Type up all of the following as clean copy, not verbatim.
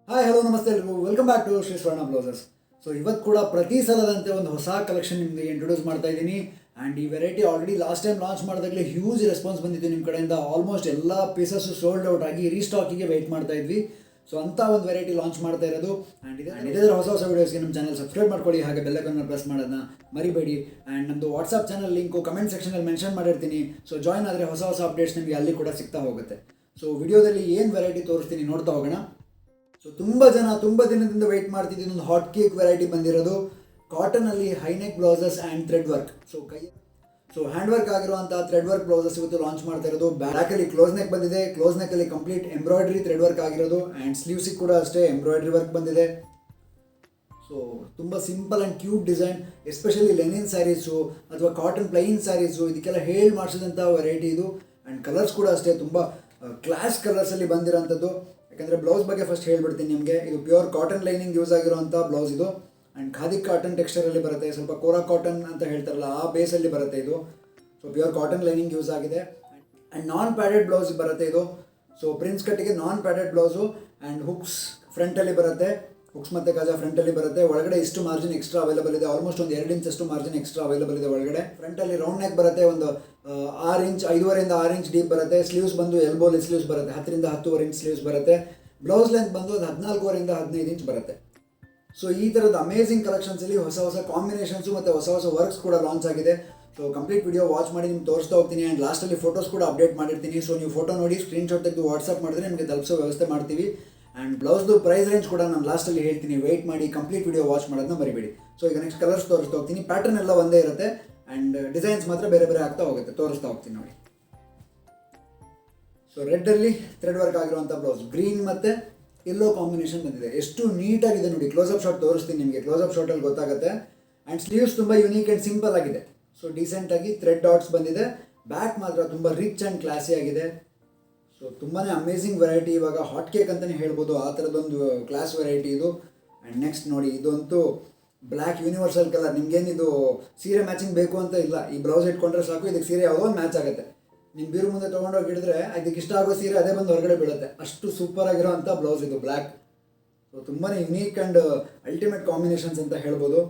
Hi hello ನಮಸ್ತೆ ಎಲ್ರಿಗೂ welcome back to Shri ಸ್ವರ್ಣ ಬ್ಲೌಸರ್ಸ್. ಸೊ ಇವತ್ತು ಕೂಡ ಪ್ರತಿ ಸಲದಂತೆ ಒಂದು ಹೊಸ ಕಲೆಕ್ಷನ್ ನಿಮಗೆ ಇಂಟ್ರೊಡ್ಯೂಸ್ ಮಾಡ್ತಾ ಇದ್ದೀನಿ. ಆ್ಯಂಡ್ ಈ variety already last time launch ಮಾಡಿದಾಗಲೇ ಹ್ಯೂಜ್ ರೆಸ್ಪಾನ್ಸ್ ಬಂದಿತ್ತು ನಿಮ್ಮ ಕಡೆಯಿಂದ. ಆಲ್ಮೋಸ್ಟ್ ಎಲ್ಲ ಪೀಸಸ್ಸು ಸೋಲ್ಡ್ ಔಟ್ ಆಗಿ ರೀಸ್ಟಾಕಿಗೆ ವೆಯ್ಟ್ ಮಾಡ್ತಾ ಇದ್ವಿ. ಸೊ ಅಂಥ ಒಂದು ವೆರೈಟಿ ಲಾಂಚ್ ಮಾಡ್ತಾ ಇರೋದು. ಆ್ಯಂಡ್ ಇದೇ ಹೊಸ ಹೊಸ ವೀಡಿಯೋಸ್ಗೆ ನಮ್ಮ ಚಾನಲ್ ಸಬ್ಸ್ಕ್ರೈಬ್ ಮಾಡ್ಕೊಳ್ಳಿ, ಹಾಗೆ ಬೆಲ್ಲೈಕನ್ನ ಪ್ರೆಸ್ ಮಾಡೋದನ್ನ ಮರಿಬೇಡಿ. ಆ್ಯಂಡ್ ನಮ್ಮದು ವಾಟ್ಸಪ್ ಚಾನಲ್ ಲಿಂಕು ಕಮೆಂಟ್ ಸೆಕ್ಷನಲ್ಲಿ ಮೆನ್ಷನ್ ಮಾಡಿರ್ತೀನಿ. ಸೊ ಜಾಯ್ನ್ ಆದರೆ ಹೊಸ ಹೊಸ ಅಪ್ಡೇಟ್ಸ್ ನಿಮಗೆ ಅಲ್ಲಿ ಕೂಡ ಸಿಗ್ತಾ ಹೋಗುತ್ತೆ. ಸೊ ವಿಡಿಯೋದಲ್ಲಿ ಏನು ವೆರೈಟಿ ತೋರಿಸ್ತೀನಿ ನೋಡ್ತಾ ಹೋಗೋಣ. ಸೊ ತುಂಬ ದಿನದಿಂದ ವೆಯ್ಟ್ ಮಾಡ್ತಿದ್ದೀನಿ. ಒಂದು ಹಾಟ್ ಕೇಕ್ ವೆರೈಟಿ ಬಂದಿರೋದು ಕಾಟನಲ್ಲಿ high neck blouses and thread work. So hand work ಆಗಿರುವಂಥ ಥ್ರೆಡ್ ವರ್ಕ್ ಬ್ಲೌಸಸ್ ಇವತ್ತು ಲಾಂಚ್ ಮಾಡ್ತಾ ಇರೋದು. ಬ್ಯಾಕಲ್ಲಿ ಕ್ಲೋಸ್ ನೆಕ್ ಬಂದಿದೆ, ಕ್ಲೋಸ್ ನೆಕ್ಕಲ್ಲಿ ಕಂಪ್ಲೀಟ್ ಎಂಬ್ರಾಯ್ಡ್ರಿ ಥ್ರೆಡ್ ವರ್ಕ್ ಆಗಿರೋದು. ಆ್ಯಂಡ್ ಸ್ಲೀವ್ಸಿಗೆ ಕೂಡ ಅಷ್ಟೇ ಎಂಬ್ರಾಯ್ಡ್ರಿ ವರ್ಕ್ ಬಂದಿದೆ. ಸೊ ತುಂಬ simple and cute design, especially linen saris ಅಥವಾ ಕಾಟನ್ ಪ್ಲೈನ್ ಸ್ಯಾರೀಸು ಇದಕ್ಕೆಲ್ಲ ಹೇಳಿ ಮಾಡಿಸಿದಂಥ ವೆರೈಟಿ ಇದು. ಆ್ಯಂಡ್ ಕಲರ್ಸ್ ಕೂಡ ಅಷ್ಟೇ ತುಂಬ ಕ್ಲಾಸ್ ಕಲರ್ಸಲ್ಲಿ ಬಂದಿರೋಂಥದ್ದು. ಯಾಕಂದರೆ ಬ್ಲೌಸ್ ಬಗ್ಗೆ ಫಸ್ಟ್ ಹೇಳ್ಬಿಡ್ತೀನಿ ನಿಮಗೆ. ಇದು ಪ್ಯೂರ್ ಕಾಟನ್ ಲೈನಿಂಗ್ ಯೂಸ್ ಆಗಿರುವಂಥ ಬ್ಲೌಸ್ ಇದು. ಆ್ಯಂಡ್ ಖಾದಿ ಕಾಟನ್ ಟೆಕ್ಸ್ಚರಲ್ಲಿ ಬರುತ್ತೆ, ಸ್ವಲ್ಪ ಕೋರಾ ಕಾಟನ್ ಅಂತ ಹೇಳ್ತಾರಲ್ಲ ಆ ಬೇಸಲ್ಲಿ ಬರುತ್ತೆ ಇದು. So pure cotton lining use ಆಗಿದೆ. ಆ್ಯಂಡ್ ನಾನ್ ಪ್ಯಾಡೆಡ್ ಬ್ಲೌಸ್ ಬರುತ್ತೆ ಇದು. ಸೊ ಪ್ರಿನ್ಸ್ ಕಟ್ಟಿಗೆ ನಾನ್ ಪ್ಯಾಡೆಡ್ ಬ್ಲೌಸು. ಆ್ಯಂಡ್ ಹುಕ್ಸ್ ಫ್ರಂಟಲ್ಲಿ ಬರುತ್ತೆ, ಹುಕ್ಸ್ ಮತ್ತು ಕಾಜಾ ಫ್ರಂಟಲ್ಲಿ ಬರುತ್ತೆ. ಒಳಗಡೆ ಇಷ್ಟು ಮಾರ್ಜಿನ್ ಎಕ್ಸ್ಟ್ರಾ ಅವೈಲೇಬಲ್ ಇದೆ, ಆಲ್ಮೋಸ್ಟ್ ಒಂದು 2 ಇಂಚಷ್ಟು ಮಾರ್ಜಿನ್ ಎಕ್ಸ್ಟ್ರಾ ಅವೈಲೇಬಲ್ ಇದೆ ಒಳಗಡೆ. ಫ್ರಂಟಲ್ಲಿ ರೌಂಡ್ ನೆಕ್ ಬರುತ್ತೆ, ಒಂದು 6 ಇಂಚ್ 5.5 6 ಇಂಚ್ ಡೀಪ್ ಬರುತ್ತೆ. ಸ್ಲೀವ್ಸ್ ಬಂದು ಎಲ್ಬೋಲಿ ಸ್ಲೀವ್ಸ್ ಬರುತ್ತೆ, 10ರಿಂದ 10.5 ಇಂಚ್ ಸ್ಲೀವ್ಸ್ ಬರುತ್ತೆ. ಬ್ಲೌಸ್ ಲೆಂತ್ ಬಂದು ಅದು 14.5ರಿಂದ 15 ಇಂಚ್ ಬರುತ್ತೆ. ಸೊ ಈ ಥರದ ಅಮೇಝಿಂಗ್ ಕಲೆಕ್ಷನ್ಸಲ್ಲಿ ಹೊಸ ಹೊಸ ಕಾಂಬಿನೇಷನ್ಸು ಮತ್ತು ಹೊಸ ಹೊಸ ವರ್ಕ್ಸ್ ಕೂಡ ಲಾಂಚ್ ಆಗಿದೆ. ಸೊ ಕಂಪ್ಲೀಟ್ ವಿಡಿಯೋ ವಾಚ್ ಮಾಡಿ ನಿಮ್ಗೆ ತೋರಿಸ್ತಾ ಹೋಗ್ತೀನಿ. ಆ್ಯಂಡ್ ಲಾಸ್ಟಲ್ಲಿ ಫೋಟೋಸ್ ಕೂಡ ಅಪ್ಡೇಟ್ ಮಾಡಿರ್ತೀನಿ. ಸೊ ನೀವು ಫೋಟೋ ನೋಡಿ ಸ್ಕ್ರೀನ್ಶಾಟ್ ತೆಗೆದು ವಾಟ್ಸಪ್ ಮಾಡಿದ್ರೆ ನಿಮಗೆ ತಲುಪಿಸೋ ವ್ಯವಸ್ಥೆ ಮಾಡ್ತೀವಿ. ಆ್ಯಂಡ್ ಬ್ಲೌಸ್ದು ಪ್ರೈಸ್ ರೇಂಜ್ ಕೂಡ ನಾನು ಲಾಸ್ಟಲ್ಲಿ ಹೇಳ್ತೀನಿ, ವೆಯ್ಟ್ ಮಾಡಿ ಕಂಪ್ಲೀಟ್ ವಿಡಿಯೋ ವಾಚ್ ಮಾಡೋದನ್ನ ಮರಿಬೇಡಿ. ಸೊ ಈಗ ನೆಕ್ಸ್ಟ್ ಕಲರ್ಸ್ ತೋರಿಸ್ತಾ ಹೋಗ್ತೀನಿ. ಪ್ಯಾಟರ್ನ್ ಎಲ್ಲ ಒಂದೇ ಇರುತ್ತೆ ಆ್ಯಂಡ್ ಡಿಸೈನ್ಸ್ ಮಾತ್ರ ಬೇರೆ ಬೇರೆ ಆಗ್ತಾ ಹೋಗುತ್ತೆ, ತೋರಿಸ್ತಾ ಹೋಗ್ತೀನಿ ನೋಡಿ. ಸೊ ರೆಡ್ಡಲ್ಲಿ ಥ್ರೆಡ್ ವರ್ಕ್ ಆಗಿರುವಂಥ ಬ್ಲೌಸ್, ಗ್ರೀನ್ ಮತ್ತು ಎಲ್ಲೋ ಕಾಂಬಿನೇಷನ್ ಬಂದಿದೆ. ಎಷ್ಟು ನೀಟಾಗಿದೆ ನೋಡಿ. ಕ್ಲೋಸಪ್ ಶಾಟ್ ತೋರಿಸ್ತೀನಿ ನಿಮಗೆ, ಕ್ಲೋಸಪ್ ಶಾಟಲ್ಲಿ ಗೊತ್ತಾಗುತ್ತೆ. ಆ್ಯಂಡ್ ಸ್ಲೀವ್ಸ್ ತುಂಬ ಯುನೀಕ್ ಆ್ಯಂಡ್ ಸಿಂಪಲ್ ಆಗಿದೆ. ಸೊ ಡೀಸೆಂಟಾಗಿ ಥ್ರೆಡ್ ಡಾಟ್ಸ್ ಬಂದಿದೆ. ಬ್ಯಾಕ್ ಮಾತ್ರ ತುಂಬ ರಿಚ್ ಆ್ಯಂಡ್ ಕ್ಲಾಸಿ ಆಗಿದೆ. ಸೊ ತುಂಬಾ ಅಮೇಝಿಂಗ್ ವೆರೈಟಿ, ಇವಾಗ ಹಾಟ್ ಕೇಕ್ ಅಂತಲೇ ಹೇಳ್ಬೋದು, ಆ ಥರದೊಂದು ಕ್ಲಾಸ್ ವೆರೈಟಿ ಇದು. ಆ್ಯಂಡ್ ನೆಕ್ಸ್ಟ್ ನೋಡಿ, ಇದಂತೂ ಬ್ಲ್ಯಾಕ್ ಯೂನಿವರ್ಸಲ್ ಕಲರ್. ನಿಮಗೇನಿದು ಸೀರೆ ಮ್ಯಾಚಿಂಗ್ ಬೇಕು ಅಂತ ಇಲ್ಲ, ಈ ಬ್ಲೌಸ್ ಇಟ್ಕೊಂಡ್ರೆ ಸಾಕು, ಇದಕ್ಕೆ ಸೀರೆ ಯಾವುದೋ ಒಂದು ಮ್ಯಾಚ್ ಆಗುತ್ತೆ. ನಿಮ್ಮ ಬೀರು ಮುಂದೆ ತೊಗೊಂಡೋಗಿ ಹಿಡಿದ್ರೆ ಅದಕ್ಕೆ ಇಷ್ಟ ಆಗೋ ಸೀರೆ ಅದೇ ಬಂದು ಹೊರಗಡೆ ಬೀಳುತ್ತೆ, ಅಷ್ಟು ಸೂಪರ್ ಆಗಿರೋಂಥ ಬ್ಲೌಸ್ ಇದು ಬ್ಲ್ಯಾಕ್. ಸೊ ತುಂಬಾ ಯುನೀಕ್ ಆ್ಯಂಡ್ ಅಲ್ಟಿಮೇಟ್ ಕಾಂಬಿನೇಷನ್ಸ್ ಅಂತ ಹೇಳ್ಬೋದು.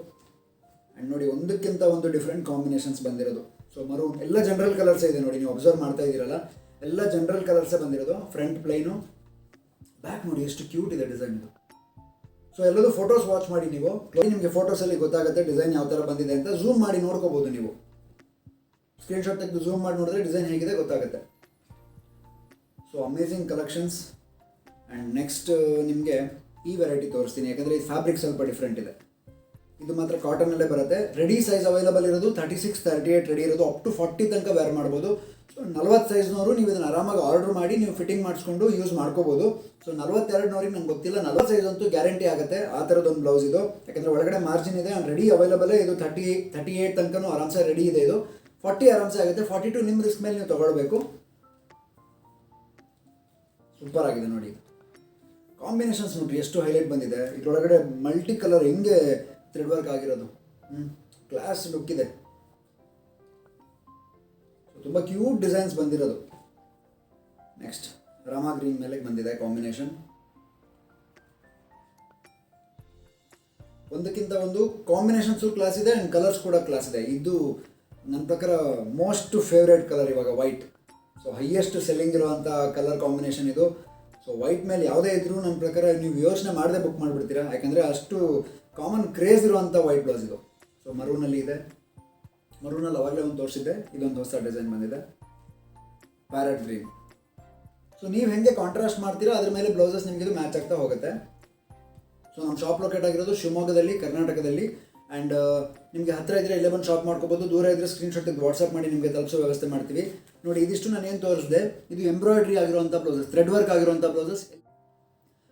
ಆ್ಯಂಡ್ ನೋಡಿ, ಒಂದಕ್ಕಿಂತ ಒಂದು ಡಿಫ್ರೆಂಟ್ ಕಾಂಬಿನೇಷನ್ಸ್ ಬಂದಿರೋದು. ಸೊ ಮರೂನ್ ಎಲ್ಲ ಜನರಲ್ ಕಲರ್ಸೇ ಇದೆ ನೋಡಿ, ನೀವು ಅಬ್ಸರ್ವ್ ಮಾಡ್ತಾ ಇದ್ದೀರಲ್ಲ, ಎಲ್ಲ ಜನರಲ್ ಕಲರ್ಸೇ ಬಂದಿರೋದು. ಫ್ರಂಟ್ ಪ್ಲೈನು, ಬ್ಯಾಕ್ ನೋಡಿ ಎಷ್ಟು ಕ್ಯೂಟ್ ಇದೆ ಡಿಸೈನ್ ಇದು. ಸೊ ಎಲ್ಲದೂ ಫೋಟೋಸ್ ವಾಚ್ ಮಾಡಿ ನೀವು, ನಿಮಗೆ ಫೋಟೋಸಲ್ಲಿ ಗೊತ್ತಾಗುತ್ತೆ ಡಿಸೈನ್ ಯಾವ ಥರ ಬಂದಿದೆ ಅಂತ. ಝೂಮ್ ಮಾಡಿ ನೋಡ್ಕೋಬೋದು ನೀವು, ಸ್ಕ್ರೀನ್ಶಾಟ್ ತೆಗೆದು ಝೂಮ್ ಮಾಡಿ ನೋಡಿದ್ರೆ ಡಿಸೈನ್ ಹೇಗಿದೆ ಗೊತ್ತಾಗುತ್ತೆ. So amazing collections. And next ನಿಮಗೆ ಈ ವೆರೈಟಿ ತೋರಿಸ್ತೀನಿ, ಯಾಕಂದರೆ ಈ ಫ್ಯಾಬ್ರಿಕ್ ಸ್ವಲ್ಪ ಡಿಫ್ರೆಂಟ್ ಇದೆ. ಇದು ಮಾತ್ರ ಕಾಟನಲ್ಲೇ ಬರುತ್ತೆ. ರೆಡಿ ಸೈಜ್ ಅವೈಲೇಬಲ್ ಇರೋದು 36, 38 ರೆಡಿ ಇರೋದು, ಅಪ್ ಟು 40 ತನಕ ವೇರ್ ಮಾಡ್ಬೋದು. ಸೊ 40 ಸೈಜ್ನವರು ನೀವು ಇದನ್ನು ಆರಾಮಾಗಿ ಆರ್ಡರ್ ಮಾಡಿ ನೀವು ಫಿಟ್ಟಿಂಗ್ ಮಾಡಿಸ್ಕೊಂಡು ಯೂಸ್ ಮಾಡ್ಕೋಬೋದು. ಸೊ 42ನವ್ರಿಗೆ ನಂಗೆ ಗೊತ್ತಿಲ್ಲ, 40 ಸೈಜ್ ಅಂತೂ ಗ್ಯಾರಂಟಿ ಆಗುತ್ತೆ ಆ ಥರದೊಂದು ಬ್ಲೌಸ್ ಇದು. ಯಾಕಂದರೆ ಒಳಗಡೆ ಮಾರ್ಜಿನ್ ಇದೆ. ಆ್ಯಂಡ್ ರೆಡಿ ಅವೈಲೇಬಲ್ ಇದು 38 ತನಕನೂ ಆರಾಮ್ಸೆ ರೆಡಿ ಇದೆ. ಇದು 40 ಆರಾಮ್ಸೆ ಆಗುತ್ತೆ. 42 ನಿಮ್ಮ ರಿಸ್ಕ್ ಮೇಲೆ ನೀವು ತೊಗೊಳ್ಬೇಕು. ಸೂಪರ್ ಆಗಿದೆ ನೋಡಿ. ಕಾಂಬಿನೇಷನ್ಸ್ ನೋಡಿರಿ ಎಷ್ಟು ಹೈಲೈಟ್ ಬಂದಿದೆ. ಇದರೊಳಗಡೆ ಮಲ್ಟಿ ಕಲರ್ ಹೆಂಗೆ ಥ್ರೆಡ್ ವರ್ಕ್ ಆಗಿರೋದು, ಕ್ಲಾಸ್ ಲುಕ್ ಇದೆ. ತುಂಬ ಕ್ಯೂಟ್ ಡಿಸೈನ್ಸ್ ಬಂದಿರೋದು. ನೆಕ್ಸ್ಟ್ ರಾಮಾ ಗ್ರೀನ್ ಮೇಲೆ ಬಂದಿದೆ ಕಾಂಬಿನೇಷನ್. ಒಂದಕ್ಕಿಂತ ಒಂದು ಕಾಂಬಿನೇಷನ್ಸು ಕ್ಲಾಸ್ ಇದೆ ಆ್ಯಂಡ್ ಕಲರ್ಸ್ ಕೂಡ ಕ್ಲಾಸ್ ಇದೆ. ಇದು ನನ್ನ ಪ್ರಕಾರ ಮೋಸ್ಟ್ ಫೇವ್ರೇಟ್ ಕಲರ್ ಇವಾಗ ವೈಟ್. ಸೊ ಹೈಯೆಸ್ಟ್ ಸೆಲ್ಲಿಂಗ್ ಇರುವಂಥ ಕಲರ್ ಕಾಂಬಿನೇಷನ್ ಇದು. ಸೊ ವೈಟ್ ಮೇಲೆ ಯಾವುದೇ ಇದ್ರೂ ನನ್ನ ಪ್ರಕಾರ ನೀವು ಯೋಚನೆ ಮಾಡದೆ ಬುಕ್ ಮಾಡಿಬಿಡ್ತೀರಾ, ಯಾಕಂದರೆ ಅಷ್ಟು ಕಾಮನ್ ಕ್ರೇಜ್ ಇರುವಂಥ ವೈಟ್ ಬ್ಲೌಸ್ ಇದು. ಸೊ ಮರೂನಲ್ಲಿ ಇದೆ, ಮರೂನಲ್ಲಿ ಅವಾಗಲೇ ಒಂದು ತೋರಿಸಿದ್ದೆ, ಇದೊಂದು ಹೊಸ ಡಿಸೈನ್ ಬಂದಿದೆ, ಪ್ಯಾರೆಟ್ ಗ್ರೀನ್. ಸೊ ನೀವು ಹೆಂಗೆ ಕಾಂಟ್ರಾಸ್ಟ್ ಮಾಡ್ತೀರಾ ಅದ್ರ ಮೇಲೆ ಬ್ಲೌಸಸ್ ನಿಮಗೆ ಇದು ಮ್ಯಾಚ್ ಆಗ್ತಾ ಹೋಗುತ್ತೆ. ಸೊ ನಮ್ಮ ಶಾಪ್ ಲೊಕೇಟ್ ಆಗಿರೋದು ಶಿವಮೊಗ್ಗದಲ್ಲಿ, ಕರ್ನಾಟಕದಲ್ಲಿ. ಆ್ಯಂಡ್ ನಿಮಗೆ ಹತ್ತಿರ ಇದ್ದರೆ ಇಲ್ಲೇ ಬಂದು ಶಾಪ್ ಮಾಡ್ಕೋಬೋದು, ದೂರ ಇದ್ದರೆ ಸ್ಕ್ರೀನ್ಶಾಟ್ ತೆಗೆದು ವಾಟ್ಸಪ್ ಮಾಡಿ ನಿಮಗೆ ತಲುಪಿಸೋ ವ್ಯವಸ್ಥೆ ಮಾಡ್ತೀವಿ. ನೋಡಿ, ಇದಿಷ್ಟು ನಾನು ಏನು ತೋರಿಸಿದೆ, ಇದು ಎಂಬ್ರಾಯ್ಡ್ರಿ ಆಗಿರುವಂಥ ಬ್ಲೌಸಸ್, ಥ್ರೆಡ್ ವರ್ಕ್ ಆಗಿರುವಂಥ ಬ್ಲೌಸಸ್.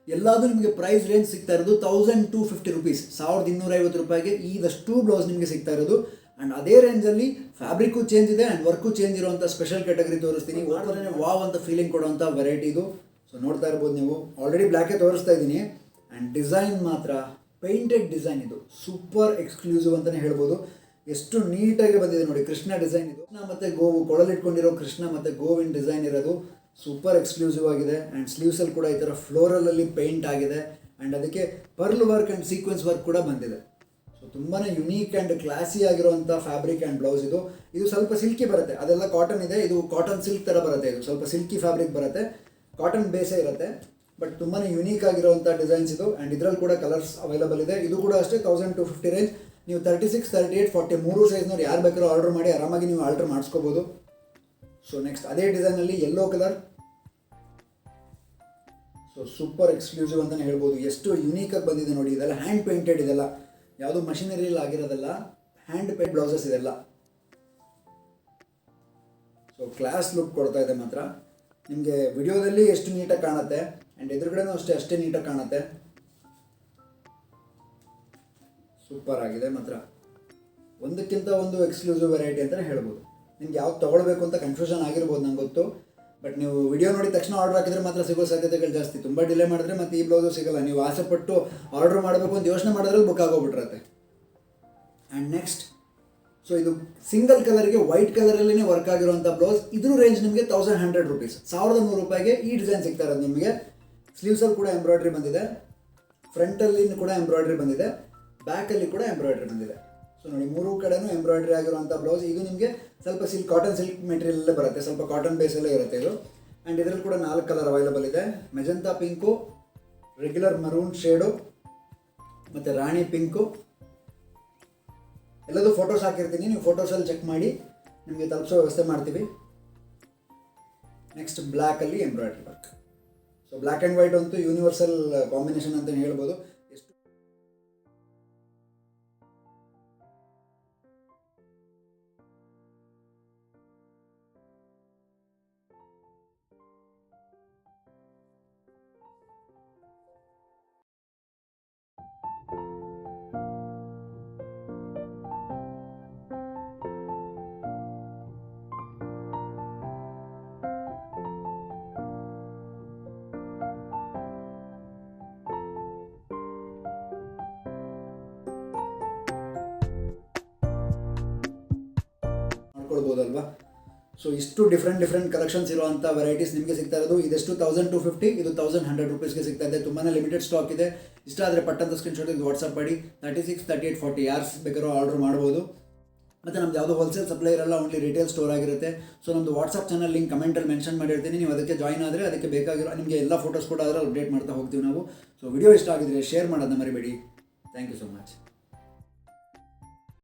ಎಲ್ಲದೂ ನಿಮಗೆ ಪ್ರೈಸ್ ರೇಂಜ್ ಸಿಗ್ತಾ ಇರೋದು 1250 ರುಪೀಸ್, 1250 ರೂಪಾಯಿಗೆ ಇದಷ್ಟು ಬ್ಲೌಸ್ ನಿಮಗೆ ಸಿಗ್ತಾ ಇರೋದು. ಆ್ಯಂಡ್ ಅದೇ ರೇಂಜಲ್ಲಿ ಫ್ಯಾಬ್ರಿಕ್ಕು ಚೇಂಜ್ ಇದೆ ಆ್ಯಂಡ್ ವರ್ಕು ಚೇಂಜ್ ಇರುವಂಥ ಸ್ಪೆಷಲ್ ಕ್ಯಾಟಗರಿ ತೋರಿಸ್ತೀನಿ. ಓಪನೇ ವಾವ್ ಅಂತ ಫೀಲಿಂಗ್ ಕೊಡುವಂಥ ವೆರೈಟಿ ಇದು. ಸೊ ನೋಡ್ತಾ ಇರ್ಬೋದು ನೀವು, ಆಲ್ರೆಡಿ ಬ್ಲ್ಯಾಕೇ ತೋರಿಸ್ತಾ ಇದ್ದೀನಿ. ಆ್ಯಂಡ್ ಡಿಸೈನ್ ಮಾತ್ರ ಪೇಂಟೆಡ್ ಡಿಸೈನ್, ಇದು ಸೂಪರ್ ಎಕ್ಸ್ಕ್ಲೂಸಿವ್ ಅಂತಲೇ ಹೇಳ್ಬೋದು. ಎಷ್ಟು ನೀಟಾಗಿ ಬಂದಿದೆ ನೋಡಿ, ಕೃಷ್ಣ ಡಿಸೈನ್ ಇದು. ಕೃಷ್ಣ ಮತ್ತು ಗೋವು ಕೊಳಲಿಟ್ಕೊಂಡಿರೋ ಕೃಷ್ಣ ಮತ್ತು ಗೋವಿನ ಡಿಸೈನ್ ಇರೋದು ಸೂಪರ್ ಎಕ್ಸ್ಕ್ಲೂಸಿವ್ ಆಗಿದೆ. ಆ್ಯಂಡ್ ಸ್ಲೀವ್ಸಲ್ಲಿ ಕೂಡ ಈ ಥರ ಫ್ಲೋರಲಲ್ಲಿ ಪೇಂಟ್ ಆಗಿದೆ. ಆ್ಯಂಡ್ ಅದಕ್ಕೆ pearl work and sequence work ಕೂಡ ಬಂದಿದೆ. ಸೊ ತುಂಬಾ ಯುನೀಕ್ ಆ್ಯಂಡ್ ಕ್ಲಾಸಿ ಆಗಿರುವಂಥ ಫ್ಯಾಬ್ರಿಕ್ ಆ್ಯಂಡ್ ಬ್ಲೌಸ್ ಇದು ಸ್ವಲ್ಪ ಸಿಲ್ಕಿ ಬರುತ್ತೆ. ಅದೆಲ್ಲ ಕಾಟನ್ ಇದೆ, ಇದು ಕಾಟನ್ ಸಿಲ್ಕ್ ಥರ ಬರುತ್ತೆ. ಇದು ಸ್ವಲ್ಪ ಸಿಲ್ಕಿ ಫ್ಯಾಬ್ರಿಕ್ ಬರುತ್ತೆ, ಕಾಟನ್ ಬೇಸೇ ಇರುತ್ತೆ, ಬಟ್ ತುಂಬಾ ಯುನೀಕ್ ಆಗಿರುವಂಥ ಡಿಸೈನ್ಸ್ ಇದು. ಆ್ಯಂಡ್ ಇದರಲ್ಲಿ ಕೂಡ ಕಲರ್ಸ್ ಅವೈಲಬಲ್ ಇದೆ. ಇದು ಕೂಡ ಅಷ್ಟೇ 1250 ರೇಂಜ್. ನೀವು 36, 38, 40 ಮೂರು ಸೈಜ್ನವ್ರು ಯಾರು ಬೇಕಾದ್ರೂ ಆರ್ಡರ್ ಮಾಡಿ ಆರಾಮಾಗಿ ನೀವು ಆರ್ಡರ್ ಮಾಡಿಸ್ಕೋಬೋದು. ಸೊ ನೆಕ್ಸ್ಟ್ ಅದೇ ಡಿಸೈನಲ್ಲಿ yellow colour. So super exclusive ಅಂತಲೇ ಹೇಳ್ಬೋದು. ಎಷ್ಟು ಯುನೀಕಾಗಿ ಬಂದಿದೆ ನೋಡಿ. ಇದೆಲ್ಲ ಹ್ಯಾಂಡ್ ಪೇಂಟೆಡ್, ಇದೆಲ್ಲ ಯಾವುದು ಮಷಿನರಿಯಲ್ಲಿ ಆಗಿರೋದಲ್ಲ, ಹ್ಯಾಂಡ್ ಪೇಂಟ್ ಬ್ಲೌಸಸ್ ಇದೆಲ್ಲ. ಸೊ ಕ್ಲಾಸ್ ಲುಕ್ ಕೊಡ್ತಾ ಇದೆ ಮಾತ್ರ. ನಿಮಗೆ ವಿಡಿಯೋದಲ್ಲಿ ಎಷ್ಟು ನೀಟಾಗಿ ಕಾಣುತ್ತೆ ಆ್ಯಂಡ್ ಎದುರುಗಡೆನೂ ಅಷ್ಟೇ ನೀಟಾಗಿ ಕಾಣುತ್ತೆ. ಸೂಪರ್ ಆಗಿದೆ ಮಾತ್ರ. ಒಂದಕ್ಕಿಂತ ಒಂದು ಎಕ್ಸ್ಕ್ಲೂಸಿವ್ ವೆರೈಟಿ ಅಂತಲೇ ಹೇಳ್ಬೋದು. ನಿಮ್ಗೆ ಯಾವ್ದು ತೊಗೊಳ್ಬೇಕು ಅಂತ ಕನ್ಫ್ಯೂಷನ್ ಆಗಿರ್ಬೋದು ನಂಗೆ ಗೊತ್ತು, ಬಟ್ ನೀವು ವಿಡಿಯೋ ನೋಡಿದ ತಕ್ಷಣ ಆರ್ಡರ್ ಹಾಕಿದ್ರೆ ಮಾತ್ರ ಸಿಗೋ ಸಾಧ್ಯತೆಗಳು ಜಾಸ್ತಿ. ತುಂಬ ಡಿಲೇ ಮಾಡಿದ್ರೆ ಮತ್ತು ಈ ಬ್ಲೌಸು ಸಿಗೋಲ್ಲ. ನೀವು ಆಸೆಪಟ್ಟು ಆರ್ಡರ್ ಮಾಡಬೇಕು ಅಂತ ಯೋಚನೆ ಮಾಡಿದ್ರೆ ಬುಕ್ ಆಗೋಗ್ಬಿಟ್ಟಿರತ್ತೆ. ಆ್ಯಂಡ್ ನೆಕ್ಸ್ಟ್, ಸೊ ಇದು ಸಿಂಗಲ್ ಕಲರ್ಗೆ ವೈಟ್ ಕಲರಲ್ಲೇ ವರ್ಕ್ ಆಗಿರುವಂಥ ಬ್ಲೌಸ್. ಇದ್ರ ರೇಂಜ್ ನಿಮಗೆ 1100 rupees, 1100 ರೂಪಾಯಿಗೆ ಈ ಡಿಸೈನ್ ಸಿಗ್ತಾ ಇರೋದು ನಿಮಗೆ. ಸ್ಲೀವ್ಸಲ್ಲಿ ಕೂಡ ಎಂಬ್ರಾಯ್ಡ್ರಿ ಬಂದಿದೆ, ಫ್ರಂಟಲ್ಲಿ ಕೂಡ ಎಂಬ್ರಾಯ್ಡ್ರಿ ಬಂದಿದೆ, ಬ್ಯಾಕಲ್ಲಿ ಕೂಡ ಎಂಬ್ರಾಯ್ಡ್ರಿ ಬಂದಿದೆ. ಸೊ ನೋಡಿ, ಮೂರು ಕಡೆನೂ ಎಂಬ್ರಾಯ್ಡ್ರಿ ಆಗಿರುವಂಥ ಬ್ಲೌಸ್. ಇದು ನಿಮಗೆ ಸ್ವಲ್ಪ ಕಾಟನ್ ಸಿಲ್ಕ್ ಮೆಟೀರಿಯಲ್ಲೇ ಬರುತ್ತೆ, ಸ್ವಲ್ಪ ಕಾಟನ್ ಬೇಸಲ್ಲೇ ಇರುತ್ತೆ ಇದು. ಆ್ಯಂಡ್ ಇದರಲ್ಲಿ ಕೂಡ 4 ಕಲರ್ ಅವೈಲಬಲ್ ಇದೆ. Magenta pink, regular maroon shade ಮತ್ತು ರಾಣಿ ಪಿಂಕು. ಎಲ್ಲದೂ ಫೋಟೋಸ್ ಹಾಕಿರ್ತೀನಿ, ನೀವು ಫೋಟೋಸಲ್ಲಿ ಚೆಕ್ ಮಾಡಿ ನಿಮಗೆ ತಲುಪಿಸೋ ವ್ಯವಸ್ಥೆ ಮಾಡ್ತೀವಿ. ನೆಕ್ಸ್ಟ್ ಬ್ಲ್ಯಾಕಲ್ಲಿ embroidery work. So black and white ಅಂತೂ ಯೂನಿವರ್ಸಲ್ ಕಾಂಬಿನೇಷನ್ ಅಂತ ಹೇಳ್ಬೋದು. ಮಾಡ್ಕೊಳ್ಬೋದಲ್ವಾ. ಸೊ ಇಷ್ಟು ಡಿಫ್ರೆಂಟ್ ಕಲೆಕ್ಷನ್ಸ್ ಇರುವಂಥ ವೆರೈಟೀಸ್ ನಿಮಗೆ ಸಿಗ್ತಾ ಇರೋದು. ಇದೆಷ್ಟು 1250, ಇದು 1100 ರೂಪೀಸ್ಗೆ ಸಿಗ್ತಾ ಇದೆ. ತುಂಬಾ ಲಿಮಿಟೆಡ್ ಸ್ಟಾಕ್ ಇದೆ. ಇಷ್ಟ ಆದರೆ ಪಟ್ಟಂತ ಸ್ಕ್ರೀನ್ಶಾಟ್ ಇದು ವಾಟ್ಸಪ್ ಮಾಡಿ. 36, 38, 40 ಯಾರು ಬೇಕಾದ್ರೂ ಆರ್ಡರ್ ಮಾಡ್ಬೋದು. ಮತ್ತು ನಮ್ದು ಯಾವುದೋ ಹೋಲ್ಸೇಲ್ ಸಪ್ಲೈ ಇರಲ್ಲ, ಓನ್ಲಿ ರಿಟೇಲ್ ಸ್ಟೋರ್ ಆಗಿರುತ್ತೆ. ಸೊ ನಮ್ಮದು ವಾಟ್ಸಪ್ ಚಾನಲ್ ಲಿಂಕ್ ಕಮೆಂಟಲ್ಲಿ ಮೆನ್ಷನ್ ಮಾಡಿರ್ತೀನಿ. ನೀವು ಅದಕ್ಕೆ ಜಾಯ್ನ್ ಆದರೆ ಅದಕ್ಕೆ ಬೇಕಾಗಿರೋ ನಿಮಗೆ ಎಲ್ಲ ಫೋಟೋಸ್ ಕೂಡ ಅದರಲ್ಲಿ ಅಪ್ಡೇಟ್ ಮಾಡ್ತಾ ಹೋಗ್ತೀವಿ ನಾವು. ಸೊ ವಿಡಿಯೋ ಇಷ್ಟ ಆಗಿದ್ರೆ ಶೇರ್ ಮಾಡೋದನ್ನ ಮರಿಬೇಡಿ. Thank you so much.